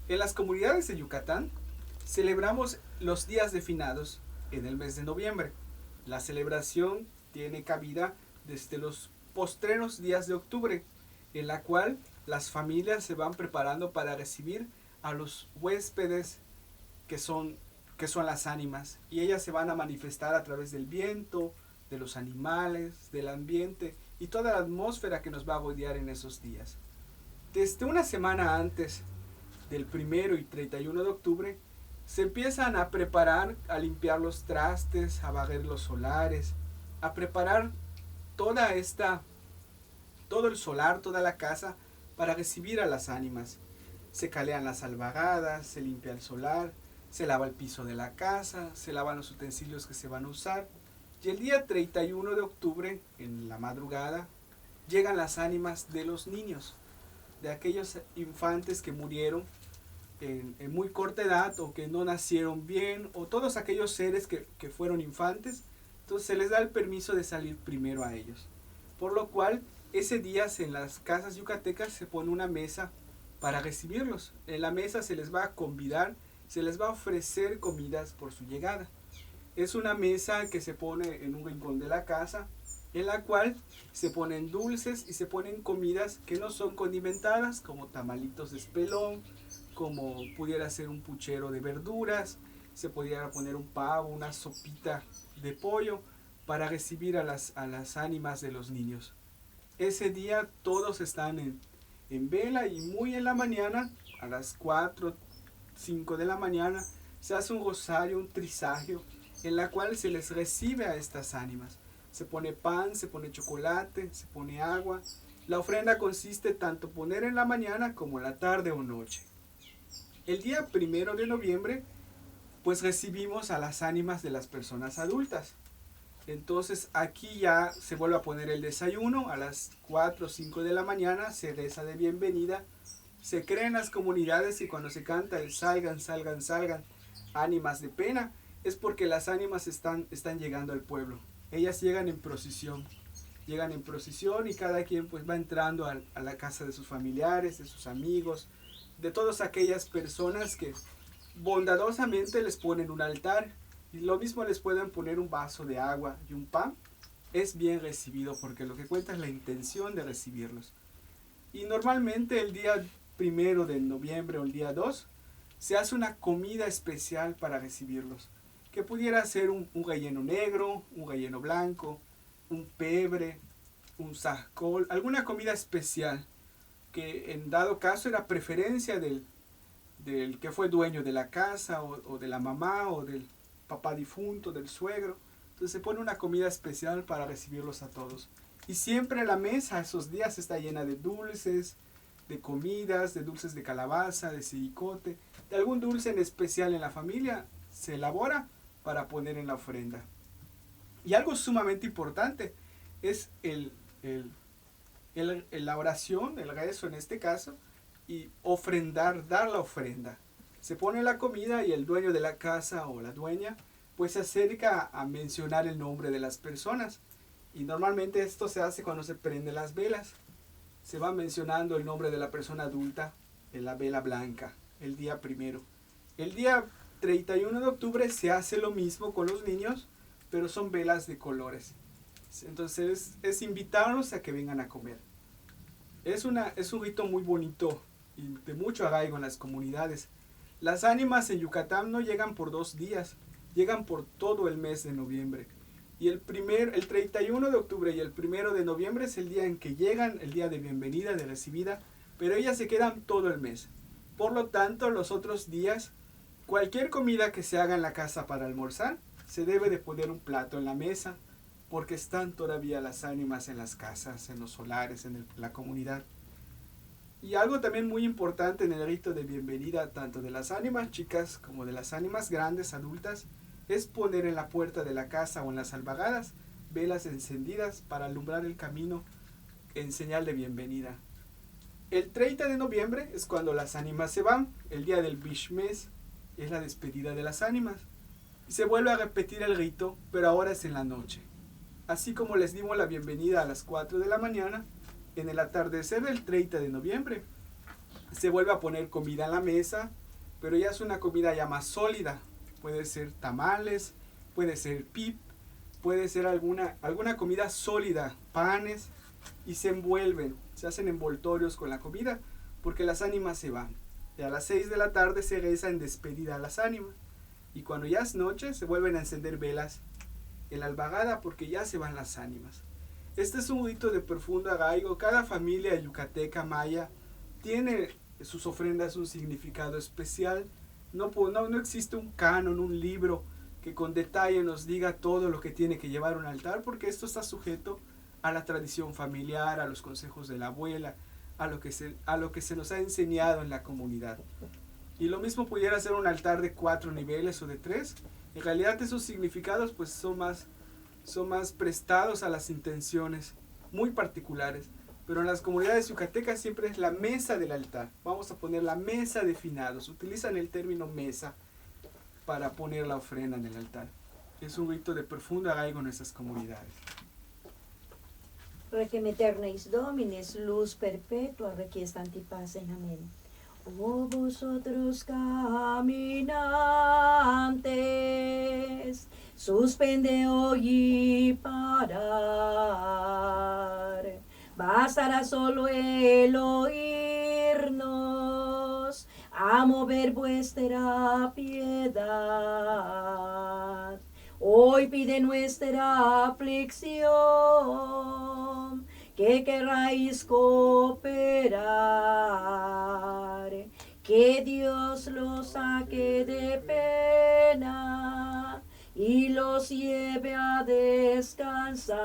En las comunidades de Yucatán celebramos los días de finados en el mes de noviembre. La celebración tiene cabida desde los postreros días de octubre, en la cual las familias se van preparando para recibir a los huéspedes que son, que son las ánimas, y ellas se van a manifestar a través del viento, de los animales, del ambiente y toda la atmósfera que nos va a rodear en esos días. Desde una semana antes del 1 y 31 de octubre se empiezan a preparar, a limpiar los trastes, a barrer los solares, a preparar toda esta, todo el solar, toda la casa para recibir a las ánimas. Se calean las albarradas, se limpia el solar, se lava el piso de la casa, se lavan los utensilios que se van a usar. Y el día 31 de octubre, en la madrugada, llegan las ánimas de los niños, de aquellos infantes que murieron en muy corta edad o que no nacieron bien, o todos aquellos seres que fueron infantes. Entonces se les da el permiso de salir primero a ellos. Por lo cual, ese día en las casas yucatecas se pone una mesa para recibirlos. En la mesa se les va a convidar, se les va a ofrecer comidas por su llegada. Es una mesa que se pone en un rincón de la casa, en la cual se ponen dulces y se ponen comidas que no son condimentadas, como tamalitos de espelón, como pudiera ser un puchero de verduras, se pudiera poner un pavo, una sopita de pollo, para recibir a las ánimas de los niños. Ese día todos están en vela, y muy en la mañana, a las 4, 5 de la mañana, se hace un rosario, un trisagio, en la cual se les recibe a estas ánimas. Se pone pan, se pone chocolate, se pone agua. La ofrenda consiste tanto poner en la mañana como en la tarde o noche. El día 1 de noviembre, pues recibimos a las ánimas de las personas adultas. Entonces aquí ya se vuelve a poner el desayuno a las 4 o 5 de la mañana, se reza de bienvenida, se crean las comunidades, y cuando se canta el salgan, salgan, salgan, ánimas de pena, es porque las ánimas están llegando al pueblo. Ellas llegan en procesión y cada quien pues va entrando a la casa de sus familiares, de sus amigos, de todas aquellas personas que bondadosamente les ponen un altar, y lo mismo les pueden poner un vaso de agua y un pan. Es bien recibido porque lo que cuenta es la intención de recibirlos. Y normalmente el día 1 de noviembre o el día 2 se hace una comida especial para recibirlos, que pudiera ser un relleno negro, un relleno blanco, un pebre, un sahcol, alguna comida especial que en dado caso era preferencia del que fue dueño de la casa, o de la mamá, o del papá difunto, del suegro. Entonces se pone una comida especial para recibirlos a todos. Y siempre la mesa esos días está llena de dulces, de comidas, de dulces de calabaza, de siricote, de algún dulce en especial en la familia se elabora para poner en la ofrenda. Y algo sumamente importante es la oración, el rezo en este caso, y ofrendar, dar la ofrenda. Se pone la comida y el dueño de la casa o la dueña pues se acerca a mencionar el nombre de las personas. Y normalmente esto se hace cuando se prenden las velas. Se va mencionando el nombre de la persona adulta en la vela blanca, el día 1. El día 31 de octubre se hace lo mismo con los niños, pero son velas de colores. Entonces es invitarlos a que vengan a comer. Es un rito muy bonito y de mucho arraigo en las comunidades. Las ánimas en Yucatán no llegan por 2 días, llegan por todo el mes de noviembre. Y el 31 de octubre y el 1 de noviembre es el día en que llegan, el día de bienvenida, de recibida, pero ellas se quedan todo el mes. Por lo tanto, los otros días, cualquier comida que se haga en la casa para almorzar, se debe de poner un plato en la mesa, porque están todavía las ánimas en las casas, en los solares, en la comunidad. Y algo también muy importante en el rito de bienvenida, tanto de las ánimas chicas como de las ánimas grandes, adultas, es poner en la puerta de la casa o en las albarradas velas encendidas para alumbrar el camino en señal de bienvenida. El 30 de noviembre es cuando las ánimas se van, el día del Bishmes es la despedida de las ánimas. Y se vuelve a repetir el rito, pero ahora es en la noche. Así como les dimos la bienvenida a las 4 de la mañana, en el atardecer del 30 de noviembre, se vuelve a poner comida en la mesa, pero ya es una comida ya más sólida. Puede ser tamales, puede ser pip, puede ser alguna comida sólida, panes, y se envuelven, se hacen envoltorios con la comida, porque las ánimas se van. Y a las 6 de la tarde se reza en despedida a las ánimas. Y cuando ya es noche, se vuelven a encender velas en la albagada, porque ya se van las ánimas. Este es un rito de profundo arraigo. Cada familia yucateca maya tiene sus ofrendas un significado especial. No existe un canon, un libro que con detalle nos diga todo lo que tiene que llevar un altar, porque esto está sujeto a la tradición familiar, a los consejos de la abuela, a lo que se nos ha enseñado en la comunidad. Y lo mismo pudiera ser un altar de 4 niveles o de 3. En realidad esos significados pues son más prestados a las intenciones muy particulares. Pero en las comunidades yucatecas siempre es la mesa del altar. Vamos a poner la mesa de finados. Utilizan el término mesa para poner la ofrenda en el altar. Es un rito de profundo arraigo en nuestras comunidades. Requiem aeternis Dominis, luz perpetua, requiescant pacem. Amén. Oh vosotros caminantes, suspende hoy y parar. Bastará solo el oírnos a mover vuestra piedad. Hoy pide nuestra aflicción, que querráis cooperar, que Dios los saque de pena y los lleve a descansar.